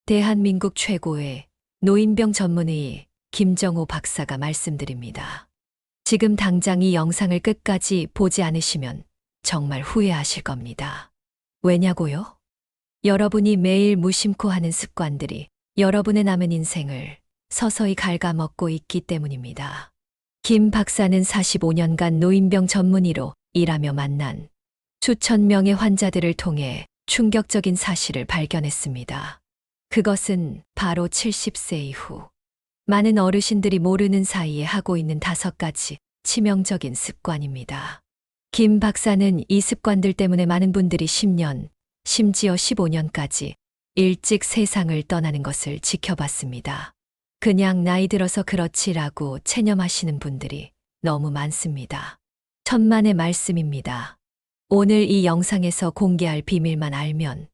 대한민국 최고의 노인병 전문의 김정호 박사가 말씀드립니다. 지금 당장 이 영상을 끝까지 보지 않으시면 정말 후회하실 겁니다. 왜냐고요? 여러분이 매일 무심코 하는 습관들이 여러분의 남은 인생을 서서히 갉아먹고 있기 때문입니다. 김 박사는 45년간 노인병 전문의로 일하며 만난 수천 명의 환자들을 통해 충격적인 사실을 발견했습니다. 그것은 바로 70세 이후 많은 어르신들이 모르는 사이에 하고 있는 5가지 치명적인 습관입니다. 김 박사는 이 습관들 때문에 많은 분들이 10년, 심지어 15년까지 일찍 세상을 떠나는 것을 지켜봤습니다. 그냥 나이 들어서 그렇지라고 체념하시는 분들이 너무 많습니다. 천만의 말씀입니다. 오늘 이 영상에서 공개할 비밀만 알면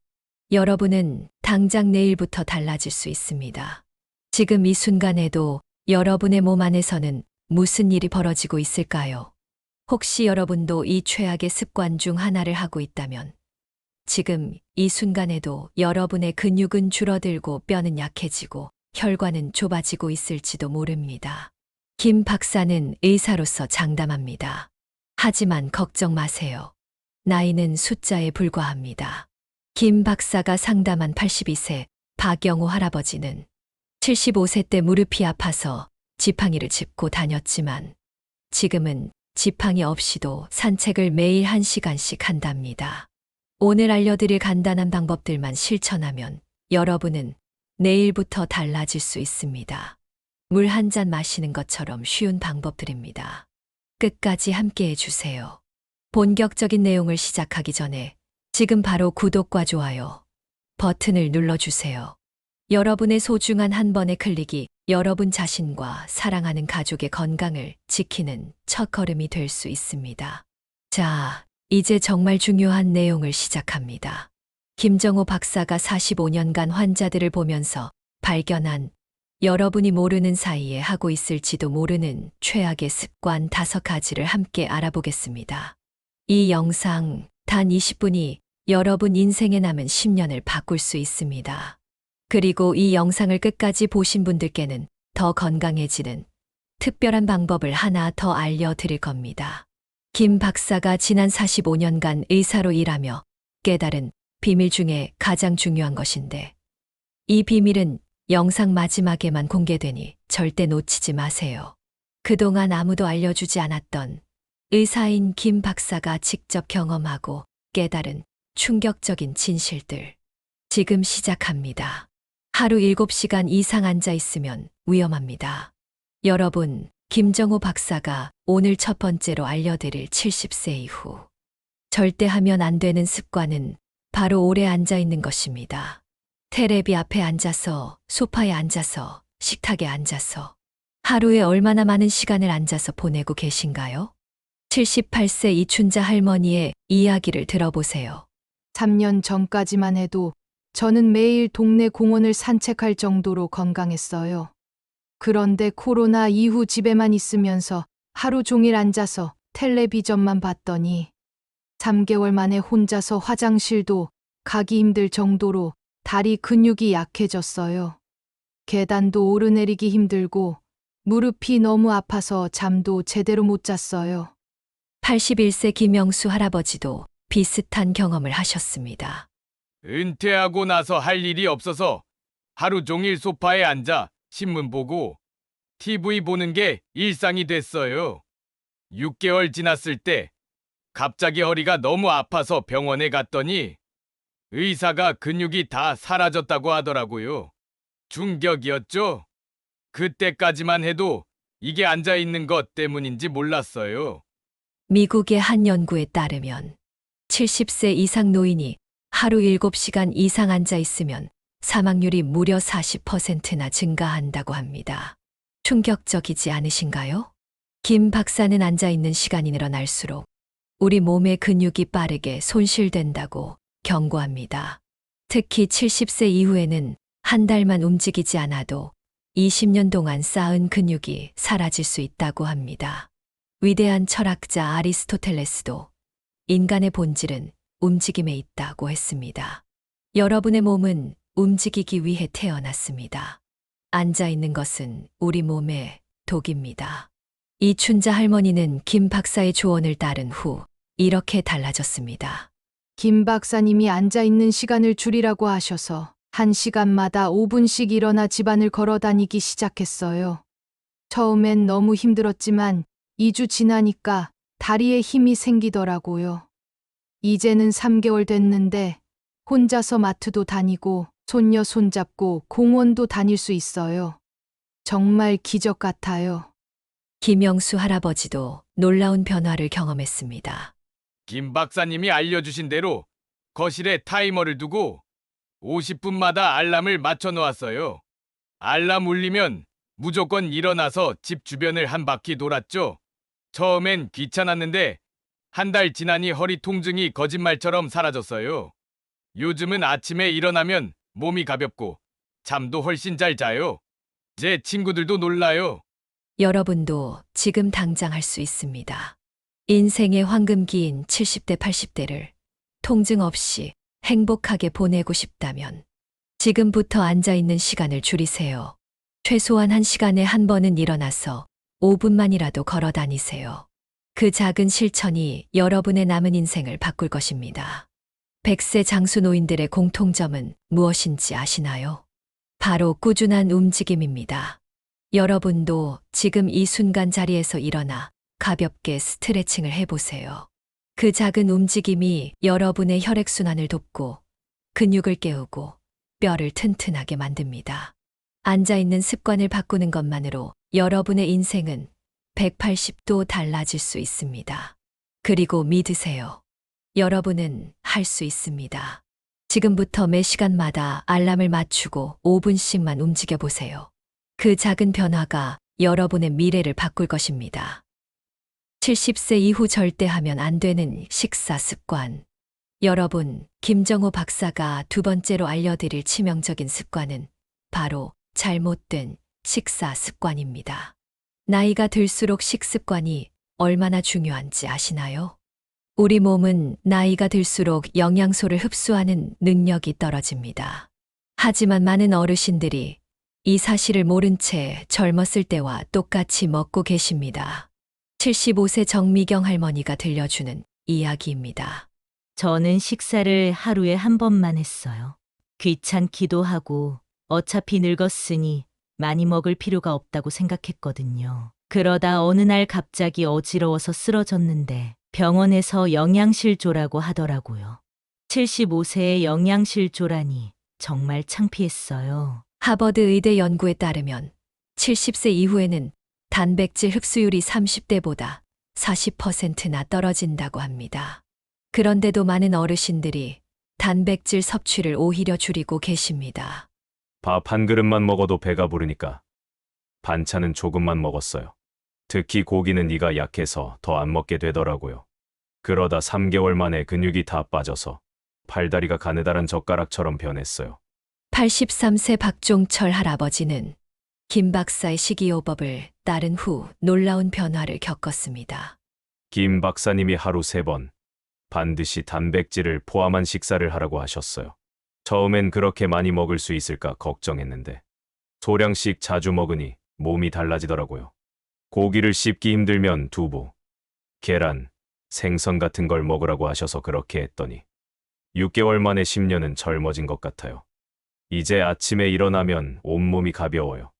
여러분은 당장 내일부터 달라질 수 있습니다. 지금 이 순간에도 여러분의 몸 안에서는 무슨 일이 벌어지고 있을까요? 혹시 여러분도 이 최악의 습관 중 하나를 하고 있다면 지금 이 순간에도 여러분의 근육은 줄어들고 뼈는 약해지고 혈관은 좁아지고 있을지도 모릅니다. 김 박사는 의사로서 장담합니다. 하지만 걱정 마세요. 나이는 숫자에 불과합니다. 김 박사가 상담한 82세 박영호 할아버지는 75세 때 무릎이 아파서 지팡이를 짚고 다녔지만 지금은 지팡이 없이도 산책을 매일 1시간씩 한답니다. 오늘 알려드릴 간단한 방법들만 실천하면 여러분은 내일부터 달라질 수 있습니다. 물 한 잔 마시는 것처럼 쉬운 방법들입니다. 끝까지 함께 해주세요. 본격적인 내용을 시작하기 전에 지금 바로 구독과 좋아요 버튼을 눌러주세요. 여러분의 소중한 한 번의 클릭이 여러분 자신과 사랑하는 가족의 건강을 지키는 첫걸음이 될 수 있습니다. 자, 이제 정말 중요한 내용을 시작합니다. 김정호 박사가 45년간 환자들을 보면서 발견한 여러분이 모르는 사이에 하고 있을지도 모르는 최악의 습관 5가지를 함께 알아보겠습니다. 이 영상 단 20분이 여러분 인생에 남은 10년을 바꿀 수 있습니다. 그리고 이 영상을 끝까지 보신 분들께는 더 건강해지는 특별한 방법을 하나 더 알려드릴 겁니다. 김 박사가 지난 45년간 의사로 일하며 깨달은 비밀 중에 가장 중요한 것인데 이 비밀은 영상 마지막에만 공개되니 절대 놓치지 마세요. 그동안 아무도 알려주지 않았던 의사인 김 박사가 직접 경험하고 깨달은 충격적인 진실들. 지금 시작합니다. 하루 7시간 이상 앉아 있으면 위험합니다. 여러분, 김정호 박사가 오늘 첫 번째로 알려드릴 70세 이후 절대 하면 안 되는 습관은 바로 오래 앉아 있는 것입니다. 테레비 앞에 앉아서, 소파에 앉아서, 식탁에 앉아서 하루에 얼마나 많은 시간을 앉아서 보내고 계신가요? 78세 이춘자 할머니의 이야기를 들어보세요. 3년 전까지만 해도 저는 매일 동네 공원을 산책할 정도로 건강했어요. 그런데 코로나 이후 집에만 있으면서 하루 종일 앉아서 텔레비전만 봤더니 3개월 만에 혼자서 화장실도 가기 힘들 정도로 다리 근육이 약해졌어요. 계단도 오르내리기 힘들고 무릎이 너무 아파서 잠도 제대로 못 잤어요. 81세 김영수 할아버지도 비슷한 경험을 하셨습니다. 은퇴하고 나서 할 일이 없어서 하루 종일 소파에 앉아 신문 보고 TV 보는 게 일상이 됐어요. 6개월 지났을 때 갑자기 허리가 너무 아파서 병원에 갔더니 의사가 근육이 다 사라졌다고 하더라고요. 충격이었죠? 그때까지만 해도 이게 앉아 있는 것 때문인지 몰랐어요. 미국의 한 연구에 따르면 70세 이상 노인이 하루 7시간 이상 앉아 있으면 사망률이 무려 40%나 증가한다고 합니다. 충격적이지 않으신가요? 김 박사는 앉아 있는 시간이 늘어날수록 우리 몸의 근육이 빠르게 손실된다고 경고합니다. 특히 70세 이후에는 한 달만 움직이지 않아도 20년 동안 쌓은 근육이 사라질 수 있다고 합니다. 위대한 철학자 아리스토텔레스도 인간의 본질은 움직임에 있다고 했습니다. 여러분의 몸은 움직이기 위해 태어났습니다. 앉아 있는 것은 우리 몸의 독입니다. 이춘자 할머니는 김 박사의 조언을 따른 후 이렇게 달라졌습니다. 김 박사님이 앉아 있는 시간을 줄이라고 하셔서 1시간마다 5분씩 일어나 집안을 걸어 다니기 시작했어요. 처음엔 너무 힘들었지만 2주 지나니까 다리에 힘이 생기더라고요. 이제는 3개월 됐는데 혼자서 마트도 다니고 손녀 손잡고 공원도 다닐 수 있어요. 정말 기적 같아요. 김영수 할아버지도 놀라운 변화를 경험했습니다. 김 박사님이 알려주신 대로 거실에 타이머를 두고 50분마다 알람을 맞춰 놓았어요. 알람 울리면 무조건 일어나서 집 주변을 한 바퀴 돌았죠. 처음엔 귀찮았는데 한 달 지나니 허리 통증이 거짓말처럼 사라졌어요. 요즘은 아침에 일어나면 몸이 가볍고 잠도 훨씬 잘 자요. 제 친구들도 놀라요. 여러분도 지금 당장 할 수 있습니다. 인생의 황금기인 70대, 80대를 통증 없이 행복하게 보내고 싶다면 지금부터 앉아 있는 시간을 줄이세요. 최소한 1시간에 한 번은 일어나서 5분만이라도 걸어 다니세요. 그 작은 실천이 여러분의 남은 인생을 바꿀 것입니다. 100세 장수 노인들의 공통점은 무엇인지 아시나요? 바로 꾸준한 움직임입니다. 여러분도 지금 이 순간 자리에서 일어나 가볍게 스트레칭을 해보세요. 그 작은 움직임이 여러분의 혈액순환을 돕고 근육을 깨우고 뼈를 튼튼하게 만듭니다. 앉아있는 습관을 바꾸는 것만으로 여러분의 인생은 180도 달라질 수 있습니다. 그리고 믿으세요. 여러분은 할 수 있습니다. 지금부터 매 시간마다 알람을 맞추고 5분씩만 움직여 보세요. 그 작은 변화가 여러분의 미래를 바꿀 것입니다. 70세 이후 절대 하면 안 되는 식사 습관. 여러분, 김정호 박사가 두 번째로 알려드릴 치명적인 습관은 바로 잘못된 식사 습관입니다. 나이가 들수록 식습관이 얼마나 중요한지 아시나요? 우리 몸은 나이가 들수록 영양소를 흡수하는 능력이 떨어집니다. 하지만 많은 어르신들이 이 사실을 모른 채 젊었을 때와 똑같이 먹고 계십니다. 75세 정미경 할머니가 들려주는 이야기입니다. 저는 식사를 하루에 한 번만 했어요. 귀찮기도 하고 어차피 늙었으니 많이 먹을 필요가 없다고 생각했거든요. 그러다 어느 날 갑자기 어지러워서 쓰러졌는데 병원에서 영양실조라고 하더라고요. 75세에 영양실조라니 정말 창피했어요. 하버드 의대 연구에 따르면 70세 이후에는 단백질 흡수율이 30대보다 40%나 떨어진다고 합니다. 그런데도 많은 어르신들이 단백질 섭취를 오히려 줄이고 계십니다. 밥 한 그릇만 먹어도 배가 부르니까 반찬은 조금만 먹었어요. 특히 고기는 이가 약해서 더 안 먹게 되더라고요. 그러다 3개월 만에 근육이 다 빠져서 팔다리가 가느다란 젓가락처럼 변했어요. 83세 박종철 할아버지는 김 박사의 식이요법을 따른 후 놀라운 변화를 겪었습니다. 김 박사님이 하루 3번 반드시 단백질을 포함한 식사를 하라고 하셨어요. 처음엔 그렇게 많이 먹을 수 있을까 걱정했는데 소량씩 자주 먹으니 몸이 달라지더라고요. 고기를 씹기 힘들면 두부, 계란, 생선 같은 걸 먹으라고 하셔서 그렇게 했더니 6개월 만에 10년은 젊어진 것 같아요. 이제 아침에 일어나면 온몸이 가벼워요.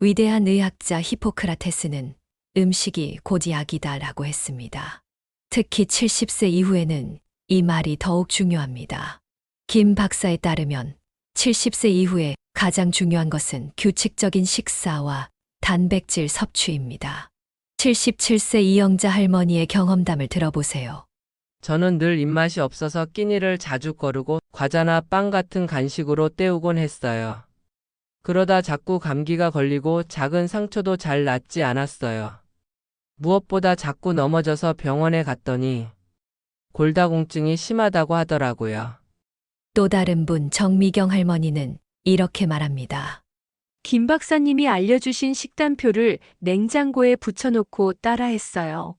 위대한 의학자 히포크라테스는 음식이 곧 약이다라고 했습니다. 특히 70세 이후에는 이 말이 더욱 중요합니다. 김 박사에 따르면 70세 이후에 가장 중요한 것은 규칙적인 식사와 단백질 섭취입니다. 77세 이영자 할머니의 경험담을 들어보세요. 저는 늘 입맛이 없어서 끼니를 자주 거르고 과자나 빵 같은 간식으로 때우곤 했어요. 그러다 자꾸 감기가 걸리고 작은 상처도 잘 낫지 않았어요. 무엇보다 자꾸 넘어져서 병원에 갔더니 골다공증이 심하다고 하더라고요. 또 다른 분 정미경 할머니는 이렇게 말합니다. 김 박사님이 알려주신 식단표를 냉장고에 붙여놓고 따라했어요.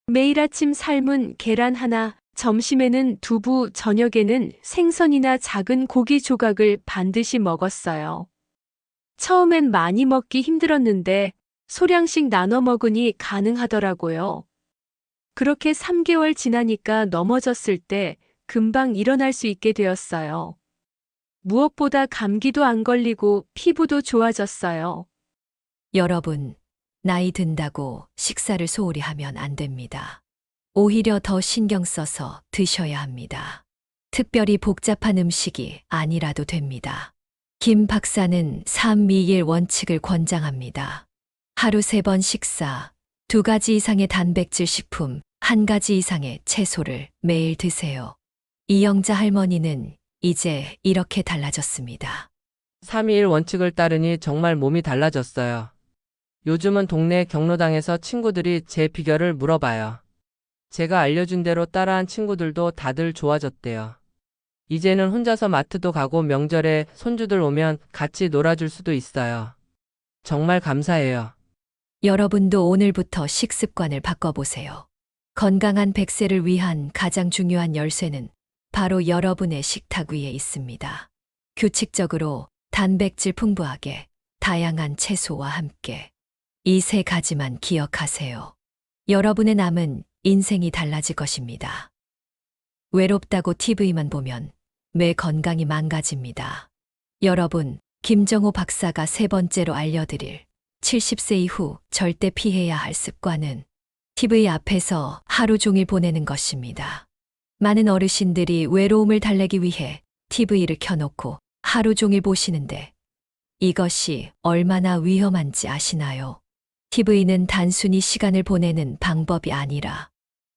매일 아침 삶은 계란 하나, 점심에는 두부, 저녁에는 생선이나 작은 고기 조각을 반드시 먹었어요. 처음엔 많이 먹기 힘들었는데 소량씩 나눠 먹으니 가능하더라고요. 그렇게 3개월 지나니까 넘어졌을 때 금방 일어날 수 있게 되었어요. 무엇보다 감기도 안 걸리고 피부도 좋아졌어요. 여러분, 나이 든다고 식사를 소홀히 하면 안 됩니다. 오히려 더 신경 써서 드셔야 합니다. 특별히 복잡한 음식이 아니라도 됩니다. 김 박사는 321 원칙을 권장합니다. 하루 3번 식사, 2가지 이상의 단백질 식품, 1가지 이상의 채소를 매일 드세요. 이영자 할머니는 이제 이렇게 달라졌습니다. 321 원칙을 따르니 정말 몸이 달라졌어요. 요즘은 동네 경로당에서 친구들이 제 비결을 물어봐요. 제가 알려준 대로 따라한 친구들도 다들 좋아졌대요. 이제는 혼자서 마트도 가고 명절에 손주들 오면 같이 놀아줄 수도 있어요. 정말 감사해요. 여러분도 오늘부터 식습관을 바꿔보세요. 건강한 100세를 위한 가장 중요한 열쇠는 바로 여러분의 식탁 위에 있습니다. 규칙적으로 단백질 풍부하게 다양한 채소와 함께 이 3가지만 기억하세요. 여러분의 남은 인생이 달라질 것입니다. 외롭다고 TV만 보면 뇌 건강이 망가집니다. 여러분, 김정호 박사가 3번째로 알려드릴 70세 이후 절대 피해야 할 습관은 TV 앞에서 하루 종일 보내는 것입니다. 많은 어르신들이 외로움을 달래기 위해 TV를 켜놓고 하루 종일 보시는데 이것이 얼마나 위험한지 아시나요? TV는 단순히 시간을 보내는 방법이 아니라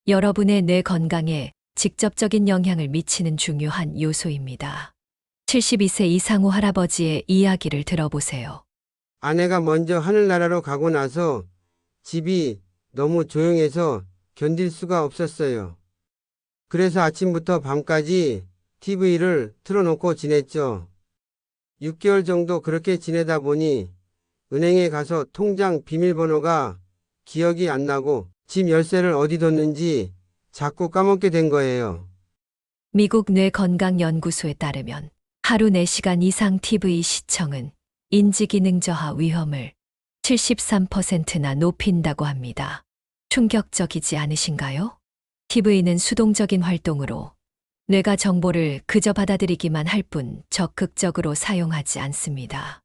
여러분의 뇌 건강에 직접적인 영향을 미치는 중요한 요소입니다. 72세 이상호 할아버지의 이야기를 들어보세요. 아내가 먼저 하늘나라로 가고 나서 집이 너무 조용해서 견딜 수가 없었어요. 그래서 아침부터 밤까지 TV를 틀어놓고 지냈죠. 6개월 정도 그렇게 지내다 보니 은행에 가서 통장 비밀번호가 기억이 안 나고 집 열쇠를 어디 뒀는지 자꾸 까먹게 된 거예요. 미국 뇌건강연구소에 따르면 하루 4시간 이상 TV 시청은 인지기능 저하 위험을 73%나 높인다고 합니다. 충격적이지 않으신가요? TV는 수동적인 활동으로 뇌가 정보를 그저 받아들이기만 할 뿐 적극적으로 사용하지 않습니다.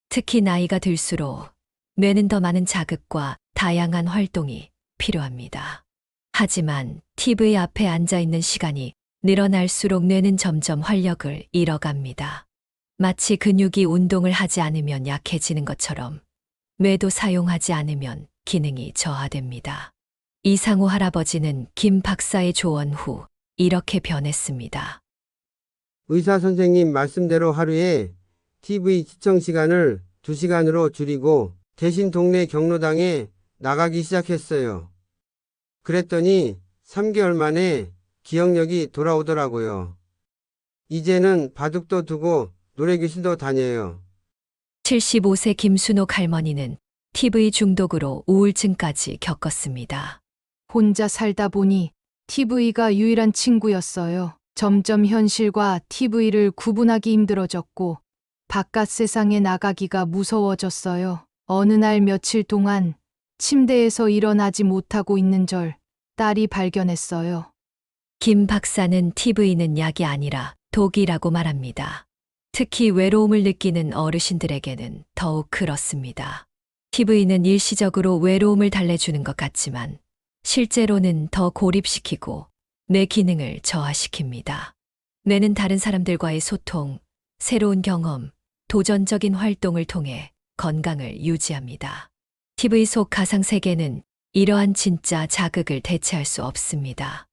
특히 나이가 들수록 뇌는 더 많은 자극과 다양한 활동이 필요합니다. 하지만 TV 앞에 앉아 있는 시간이 늘어날수록 뇌는 점점 활력을 잃어갑니다. 마치 근육이 운동을 하지 않으면 약해지는 것처럼 뇌도 사용하지 않으면 기능이 저하됩니다. 이상호 할아버지는 김 박사의 조언 후 이렇게 변했습니다. 의사 선생님 말씀대로 하루에 TV 시청 시간을 2시간으로 줄이고 대신 동네 경로당에 나가기 시작했어요. 그랬더니 3개월 만에 기억력이 돌아오더라고요. 이제는 바둑도 두고 노래교실도 다녀요. 75세 김순옥 할머니는 TV 중독으로 우울증까지 겪었습니다. 혼자 살다 보니 TV가 유일한 친구였어요. 점점 현실과 TV를 구분하기 힘들어졌고 바깥 세상에 나가기가 무서워졌어요. 어느 날 며칠 동안 침대에서 일어나지 못하고 있는 절 딸이 발견했어요. 김 박사는 TV는 약이 아니라 독이라고 말합니다. 특히 외로움을 느끼는 어르신들에게는 더욱 그렇습니다. TV는 일시적으로 외로움을 달래주는 것 같지만 실제로는 더 고립시키고 뇌 기능을 저하시킵니다. 뇌는 다른 사람들과의 소통, 새로운 경험, 도전적인 활동을 통해 건강을 유지합니다. TV 속 가상세계는 이러한 진짜 자극을 대체할 수 없습니다.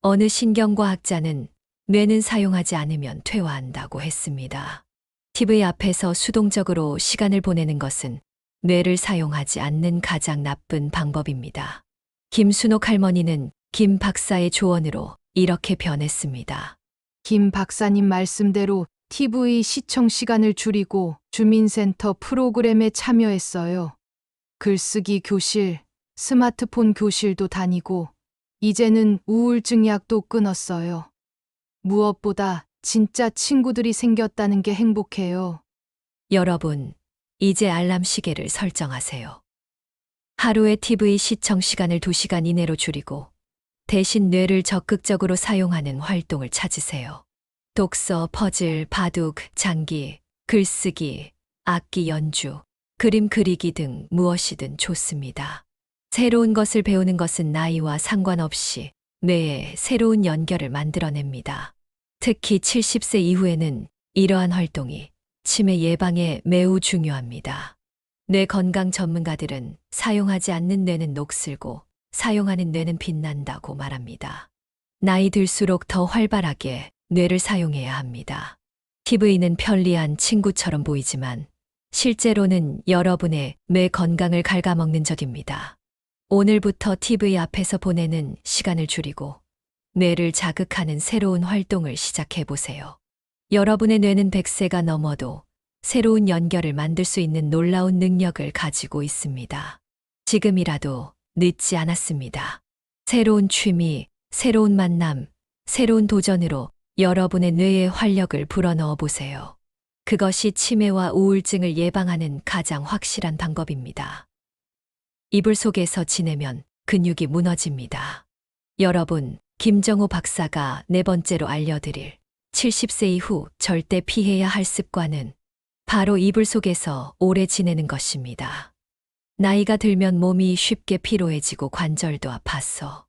어느 신경과학자는 뇌는 사용하지 않으면 퇴화한다고 했습니다. TV 앞에서 수동적으로 시간을 보내는 것은 뇌를 사용하지 않는 가장 나쁜 방법입니다. 김순옥 할머니는 김 박사의 조언으로 이렇게 변했습니다. 김 박사님 말씀대로 TV 시청 시간을 줄이고 주민센터 프로그램에 참여했어요. 글쓰기 교실, 스마트폰 교실도 다니고 이제는 우울증 약도 끊었어요. 무엇보다 진짜 친구들이 생겼다는 게 행복해요. 여러분, 이제 알람 시계를 설정하세요. 하루의 TV 시청 시간을 2시간 이내로 줄이고 대신 뇌를 적극적으로 사용하는 활동을 찾으세요. 독서, 퍼즐, 바둑, 장기, 글쓰기, 악기 연주, 그림 그리기 등 무엇이든 좋습니다. 새로운 것을 배우는 것은 나이와 상관없이 뇌에 새로운 연결을 만들어냅니다. 특히 70세 이후에는 이러한 활동이 치매 예방에 매우 중요합니다. 뇌 건강 전문가들은 사용하지 않는 뇌는 녹슬고 사용하는 뇌는 빛난다고 말합니다. 나이 들수록 더 활발하게 뇌를 사용해야 합니다. TV는 편리한 친구처럼 보이지만 실제로는 여러분의 뇌 건강을 갉아먹는 적입니다. 오늘부터 TV 앞에서 보내는 시간을 줄이고 뇌를 자극하는 새로운 활동을 시작해 보세요. 여러분의 뇌는 100세가 넘어도 새로운 연결을 만들 수 있는 놀라운 능력을 가지고 있습니다. 지금이라도 늦지 않았습니다. 새로운 취미, 새로운 만남, 새로운 도전으로 여러분의 뇌에 활력을 불어넣어 보세요. 그것이 치매와 우울증을 예방하는 가장 확실한 방법입니다. 이불 속에서 지내면 근육이 무너집니다. 여러분, 김정호 박사가 4번째로 알려드릴 70세 이후 절대 피해야 할 습관은 바로 이불 속에서 오래 지내는 것입니다. 나이가 들면 몸이 쉽게 피로해지고 관절도 아파서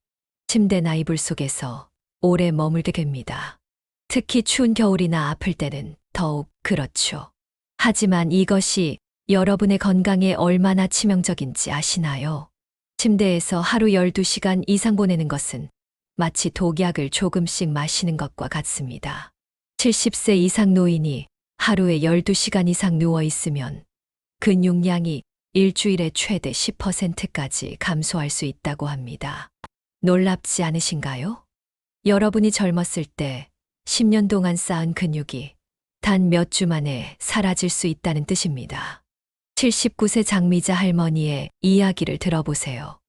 침대나 이불 속에서 오래 머물게 됩니다. 특히 추운 겨울이나 아플 때는 더욱 그렇죠. 하지만 이것이 여러분의 건강에 얼마나 치명적인지 아시나요? 침대에서 하루 12시간 이상 보내는 것은 마치 독약을 조금씩 마시는 것과 같습니다. 70세 이상 노인이 하루에 12시간 이상 누워 있으면 근육량이 일주일에 최대 10%까지 감소할 수 있다고 합니다. 놀랍지 않으신가요? 여러분이 젊었을 때 10년 동안 쌓은 근육이 단 몇 주 만에 사라질 수 있다는 뜻입니다. 79세 장미자 할머니의 이야기를 들어보세요.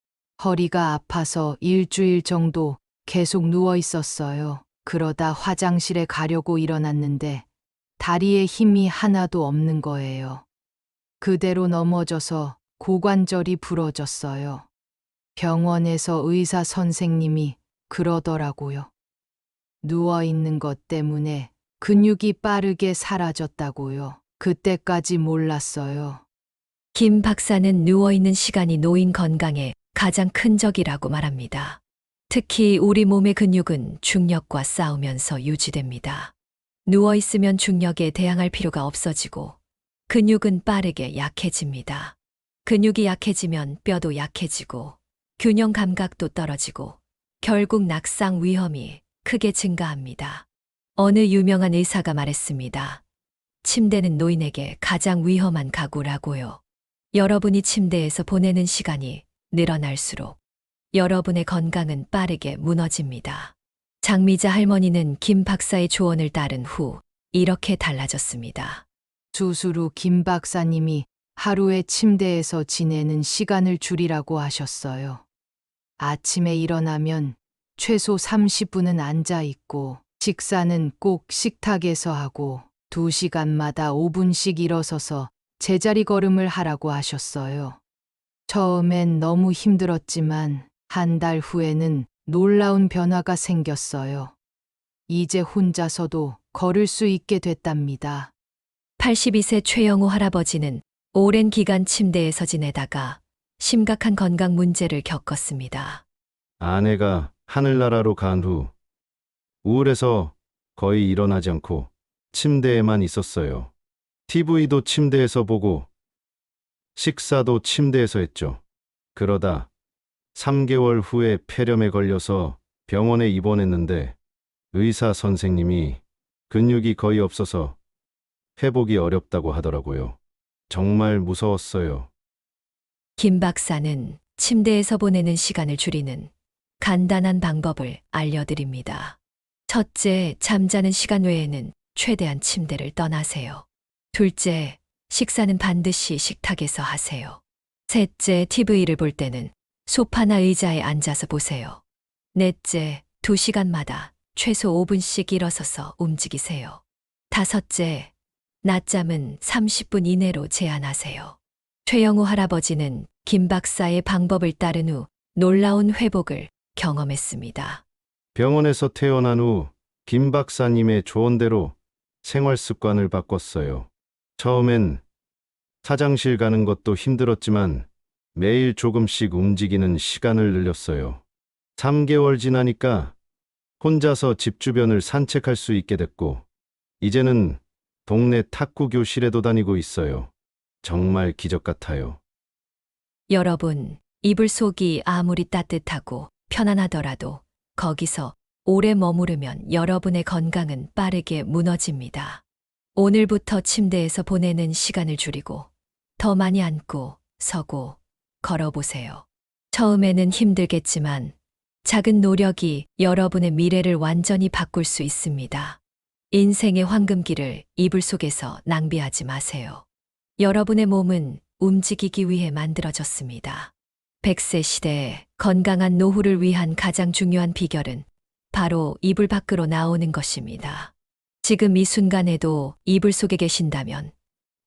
허리가 아파서 일주일 정도 계속 누워 있었어요. 그러다 화장실에 가려고 일어났는데 다리에 힘이 하나도 없는 거예요. 그대로 넘어져서 고관절이 부러졌어요. 병원에서 의사 선생님이 그러더라고요. 누워 있는 것 때문에 근육이 빠르게 사라졌다고요. 그때까지 몰랐어요. 김 박사는 누워있는 시간이 노인 건강에 가장 큰 적이라고 말합니다. 특히 우리 몸의 근육은 중력과 싸우면서 유지됩니다. 누워있으면 중력에 대항할 필요가 없어지고 근육은 빠르게 약해집니다. 근육이 약해지면 뼈도 약해지고 균형 감각도 떨어지고 결국 낙상 위험이 크게 증가합니다. 어느 유명한 의사가 말했습니다. 침대는 노인에게 가장 위험한 가구라고요. 여러분이 침대에서 보내는 시간이 늘어날수록 여러분의 건강은 빠르게 무너집니다. 장미자 할머니는 김 박사의 조언을 따른 후 이렇게 달라졌습니다. 수술 후 김 박사님이 하루에 침대에서 지내는 시간을 줄이라고 하셨어요. 아침에 일어나면 최소 30분은 앉아 있고 식사는 꼭 식탁에서 하고 2시간마다 5분씩 일어서서 제자리 걸음을 하라고 하셨어요. 처음엔 너무 힘들었지만 한 달 후에는 놀라운 변화가 생겼어요. 이제 혼자서도 걸을 수 있게 됐답니다. 82세 최영호 할아버지는 오랜 기간 침대에서 지내다가 심각한 건강 문제를 겪었습니다. 아내가 하늘나라로 간 후 우울해서 거의 일어나지 않고 침대에만 있었어요. TV도 침대에서 보고 식사도 침대에서 했죠. 그러다 3개월 후에 폐렴에 걸려서 병원에 입원했는데 의사 선생님이 근육이 거의 없어서 회복이 어렵다고 하더라고요. 정말 무서웠어요. 김 박사는 침대에서 보내는 시간을 줄이는 간단한 방법을 알려드립니다. 첫째, 잠자는 시간 외에는 최대한 침대를 떠나세요. 둘째, 식사는 반드시 식탁에서 하세요. 셋째, TV를 볼 때는 소파나 의자에 앉아서 보세요. 넷째, 2시간마다 최소 5분씩 일어서서 움직이세요. 다섯째, 낮잠은 30분 이내로 제한하세요. 최영우 할아버지는 김 박사의 방법을 따른 후 놀라운 회복을 경험했습니다. 병원에서 퇴원한 후 김 박사님의 조언대로 생활 습관을 바꿨어요. 처음엔 화장실 가는 것도 힘들었지만 매일 조금씩 움직이는 시간을 늘렸어요. 3개월 지나니까 혼자서 집 주변을 산책할 수 있게 됐고, 이제는 동네 탁구 교실에도 다니고 있어요. 정말 기적 같아요. 여러분, 이불 속이 아무리 따뜻하고 편안하더라도 거기서 오래 머무르면 여러분의 건강은 빠르게 무너집니다. 오늘부터 침대에서 보내는 시간을 줄이고 더 많이 앉고 서고 걸어보세요. 처음에는 힘들겠지만 작은 노력이 여러분의 미래를 완전히 바꿀 수 있습니다. 인생의 황금기를 이불 속에서 낭비하지 마세요. 여러분의 몸은 움직이기 위해 만들어졌습니다. 100세 시대에 건강한 노후를 위한 가장 중요한 비결은 바로 이불 밖으로 나오는 것입니다. 지금 이 순간에도 이불 속에 계신다면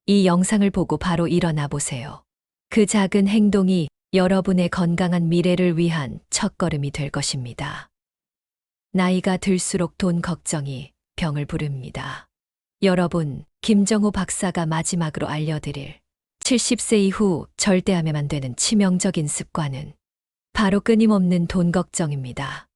이 영상을 보고 바로 일어나 보세요. 그 작은 행동이 여러분의 건강한 미래를 위한 첫걸음이 될 것입니다. 나이가 들수록 돈 걱정이 병을 부릅니다. 여러분, 김정호 박사가 마지막으로 알려드릴 70세 이후 절대 하면 안 되는 치명적인 습관은 바로 끊임없는 돈 걱정입니다.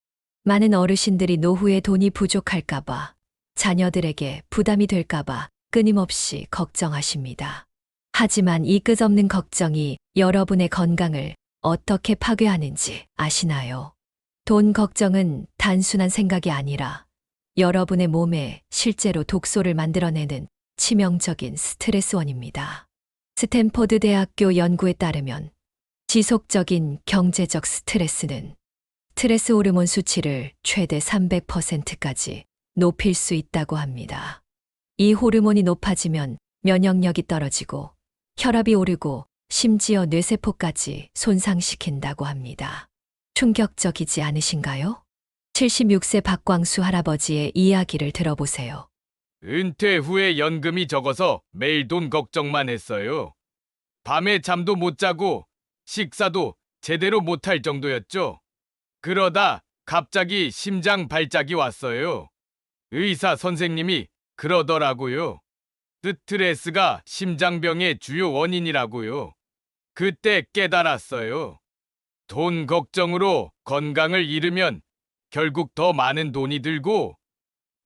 많은 어르신들이 노후에 돈이 부족할까봐, 자녀들에게 부담이 될까봐 끊임없이 걱정하십니다. 하지만 이 끝없는 걱정이 여러분의 건강을 어떻게 파괴하는지 아시나요? 돈 걱정은 단순한 생각이 아니라 여러분의 몸에 실제로 독소를 만들어내는 치명적인 스트레스원입니다. 스탠포드 대학교 연구에 따르면 지속적인 경제적 스트레스는 스트레스 호르몬 수치를 최대 300%까지 높일 수 있다고 합니다. 이 호르몬이 높아지면 면역력이 떨어지고 혈압이 오르고 심지어 뇌세포까지 손상시킨다고 합니다. 충격적이지 않으신가요? 76세 박광수 할아버지의 이야기를 들어보세요. 은퇴 후에 연금이 적어서 매일 돈 걱정만 했어요. 밤에 잠도 못 자고 식사도 제대로 못할 정도였죠. 그러다 갑자기 심장 발작이 왔어요. 의사 선생님이 그러더라고요. 스트레스가 심장병의 주요 원인이라고요. 그때 깨달았어요. 돈 걱정으로 건강을 잃으면 결국 더 많은 돈이 들고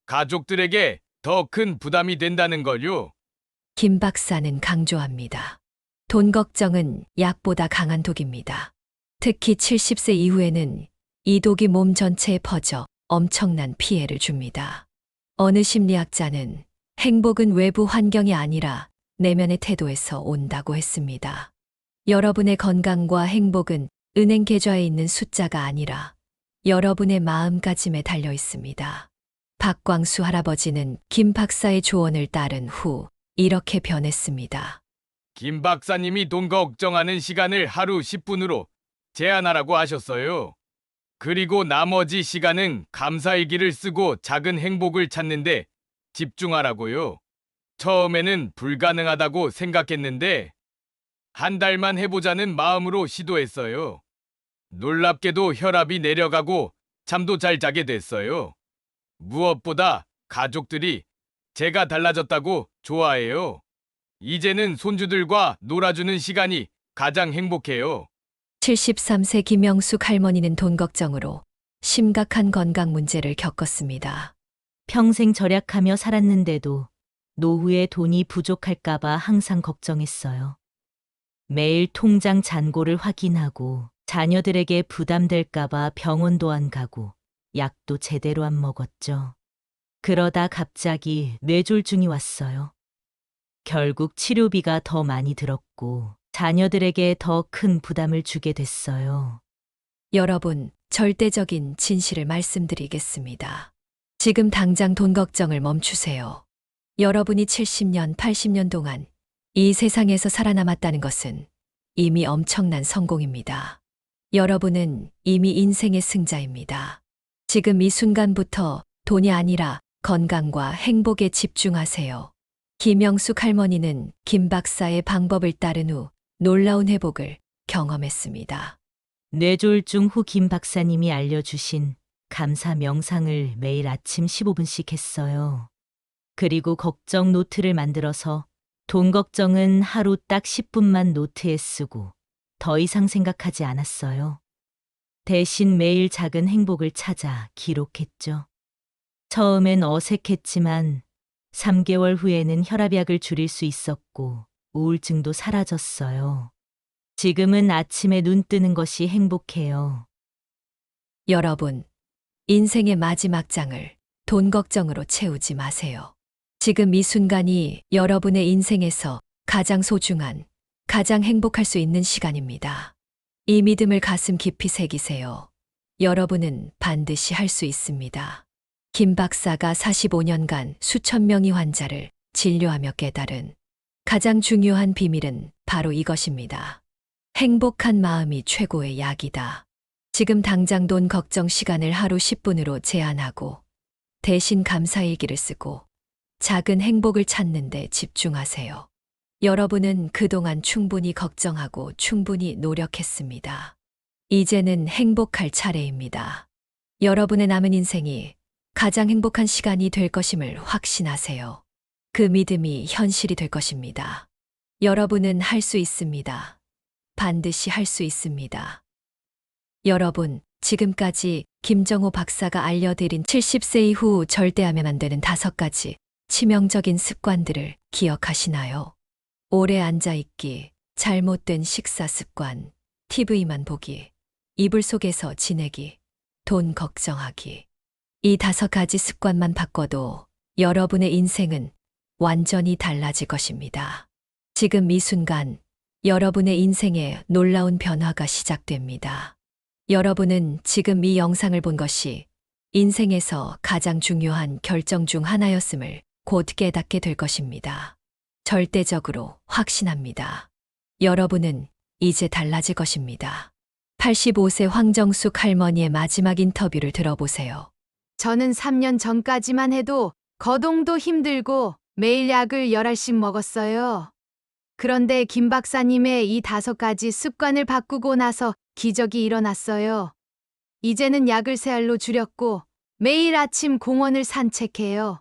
가족들에게 더 큰 부담이 된다는 걸요. 김 박사는 강조합니다. 돈 걱정은 약보다 강한 독입니다. 특히 70세 이후에는 이 독이 몸 전체에 퍼져 엄청난 피해를 줍니다. 어느 심리학자는 행복은 외부 환경이 아니라 내면의 태도에서 온다고 했습니다. 여러분의 건강과 행복은 은행 계좌에 있는 숫자가 아니라 여러분의 마음가짐에 달려 있습니다. 박광수 할아버지는 김 박사의 조언을 따른 후 이렇게 변했습니다. 김 박사님이 돈 걱정하는 시간을 하루 10분으로 제한하라고 하셨어요. 그리고 나머지 시간은 감사일기를 쓰고 작은 행복을 찾는데 집중하라고요. 처음에는 불가능하다고 생각했는데 한 달만 해보자는 마음으로 시도했어요. 놀랍게도 혈압이 내려가고 잠도 잘 자게 됐어요. 무엇보다 가족들이 제가 달라졌다고 좋아해요. 이제는 손주들과 놀아주는 시간이 가장 행복해요. 73세 김영숙 할머니는 돈 걱정으로 심각한 건강 문제를 겪었습니다. 평생 절약하며 살았는데도 노후에 돈이 부족할까봐 항상 걱정했어요. 매일 통장 잔고를 확인하고 자녀들에게 부담될까봐 병원도 안 가고 약도 제대로 안 먹었죠. 그러다 갑자기 뇌졸중이 왔어요. 결국 치료비가 더 많이 들었고 자녀들에게 더 큰 부담을 주게 됐어요. 여러분, 절대적인 진실을 말씀드리겠습니다. 지금 당장 돈 걱정을 멈추세요. 여러분이 70년, 80년 동안 이 세상에서 살아남았다는 것은 이미 엄청난 성공입니다. 여러분은 이미 인생의 승자입니다. 지금 이 순간부터 돈이 아니라 건강과 행복에 집중하세요. 김영숙 할머니는 김 박사의 방법을 따른 후 놀라운 회복을 경험했습니다. 뇌졸중 후 김 박사님이 알려주신 감사 명상을 매일 아침 15분씩 했어요. 그리고 걱정 노트를 만들어서 돈 걱정은 하루 딱 10분만 노트에 쓰고 더 이상 생각하지 않았어요. 대신 매일 작은 행복을 찾아 기록했죠. 처음엔 어색했지만 3개월 후에는 혈압약을 줄일 수 있었고 우울증도 사라졌어요. 지금은 아침에 눈 뜨는 것이 행복해요. 여러분, 인생의 마지막 장을 돈 걱정으로 채우지 마세요. 지금 이 순간이 여러분의 인생에서 가장 소중한, 가장 행복할 수 있는 시간입니다. 이 믿음을 가슴 깊이 새기세요. 여러분은 반드시 할 수 있습니다. 김 박사가 45년간 수천 명의 환자를 진료하며 깨달은 가장 중요한 비밀은 바로 이것입니다. 행복한 마음이 최고의 약이다. 지금 당장 돈 걱정 시간을 하루 10분으로 제한하고 대신 감사일기를 쓰고 작은 행복을 찾는 데 집중하세요. 여러분은 그동안 충분히 걱정하고 충분히 노력했습니다. 이제는 행복할 차례입니다. 여러분의 남은 인생이 가장 행복한 시간이 될 것임을 확신하세요. 그 믿음이 현실이 될 것입니다. 여러분은 할 수 있습니다. 반드시 할 수 있습니다. 여러분, 지금까지 김정호 박사가 알려드린 70세 이후 절대 하면 안 되는 5가지 치명적인 습관들을 기억하시나요? 오래 앉아있기, 잘못된 식사 습관, TV만 보기, 이불 속에서 지내기, 돈 걱정하기. 이 5가지 습관만 바꿔도 여러분의 인생은 완전히 달라질 것입니다. 지금 이 순간 여러분의 인생에 놀라운 변화가 시작됩니다. 여러분은 지금 이 영상을 본 것이 인생에서 가장 중요한 결정 중 하나였음을 곧 깨닫게 될 것입니다. 절대적으로 확신합니다. 여러분은 이제 달라질 것입니다. 85세 황정숙 할머니의 마지막 인터뷰를 들어보세요. 저는 3년 전까지만 해도 거동도 힘들고 매일 약을 10알씩 먹었어요. 그런데 김 박사님의 이 5가지 습관을 바꾸고 나서 기적이 일어났어요. 이제는 약을 3알로 줄였고 매일 아침 공원을 산책해요.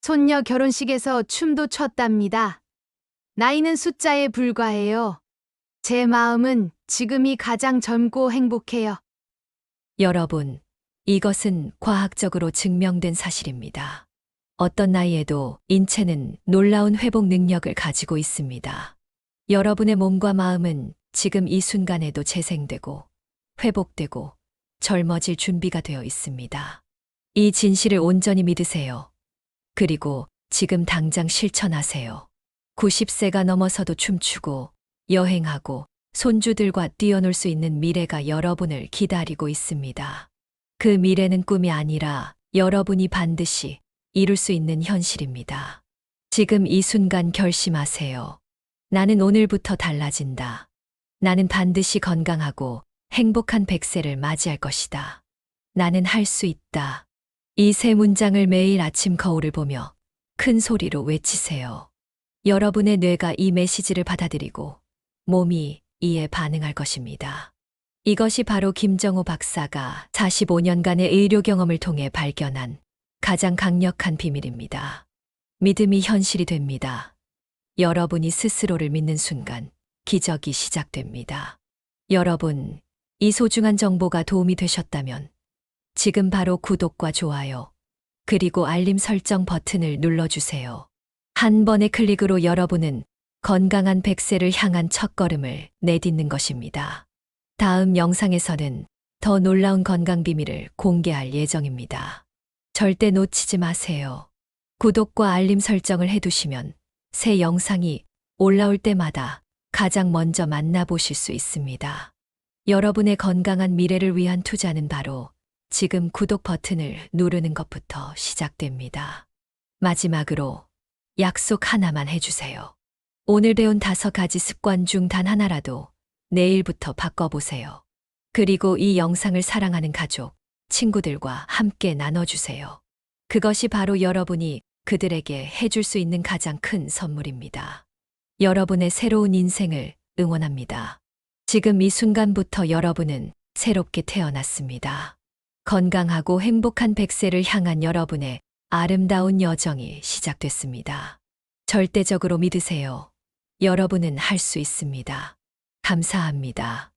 손녀 결혼식에서 춤도 췄답니다. 나이는 숫자에 불과해요. 제 마음은 지금이 가장 젊고 행복해요. 여러분, 이것은 과학적으로 증명된 사실입니다. 어떤 나이에도 인체는 놀라운 회복 능력을 가지고 있습니다. 여러분의 몸과 마음은 지금 이 순간에도 재생되고 회복되고 젊어질 준비가 되어 있습니다. 이 진실을 온전히 믿으세요. 그리고 지금 당장 실천하세요. 90세가 넘어서도 춤추고 여행하고 손주들과 뛰어놀 수 있는 미래가 여러분을 기다리고 있습니다. 그 미래는 꿈이 아니라 여러분이 반드시 이룰 수 있는 현실입니다. 지금 이 순간 결심하세요. 나는 오늘부터 달라진다. 나는 반드시 건강하고 행복한 100세를 맞이할 것이다. 나는 할 수 있다. 이 3문장을 매일 아침 거울을 보며 큰 소리로 외치세요. 여러분의 뇌가 이 메시지를 받아들이고 몸이 이에 반응할 것입니다. 이것이 바로 김정호 박사가 45년간의 의료 경험을 통해 발견한 가장 강력한 비밀입니다. 믿음이 현실이 됩니다. 여러분이 스스로를 믿는 순간 기적이 시작됩니다. 여러분, 이 소중한 정보가 도움이 되셨다면 지금 바로 구독과 좋아요, 그리고 알림 설정 버튼을 눌러주세요. 한 번의 클릭으로 여러분은 건강한 100세를 향한 첫걸음을 내딛는 것입니다. 다음 영상에서는 더 놀라운 건강 비밀을 공개할 예정입니다. 절대 놓치지 마세요. 구독과 알림 설정을 해두시면 새 영상이 올라올 때마다 가장 먼저 만나보실 수 있습니다. 여러분의 건강한 미래를 위한 투자는 바로 지금 구독 버튼을 누르는 것부터 시작됩니다. 마지막으로 약속 하나만 해주세요. 오늘 배운 5가지 습관 중 단 하나라도 내일부터 바꿔보세요. 그리고 이 영상을 사랑하는 가족, 친구들과 함께 나눠주세요. 그것이 바로 여러분이 그들에게 해줄 수 있는 가장 큰 선물입니다. 여러분의 새로운 인생을 응원합니다. 지금 이 순간부터 여러분은 새롭게 태어났습니다. 건강하고 행복한 100세를 향한 여러분의 아름다운 여정이 시작됐습니다. 절대적으로 믿으세요. 여러분은 할 수 있습니다. 감사합니다.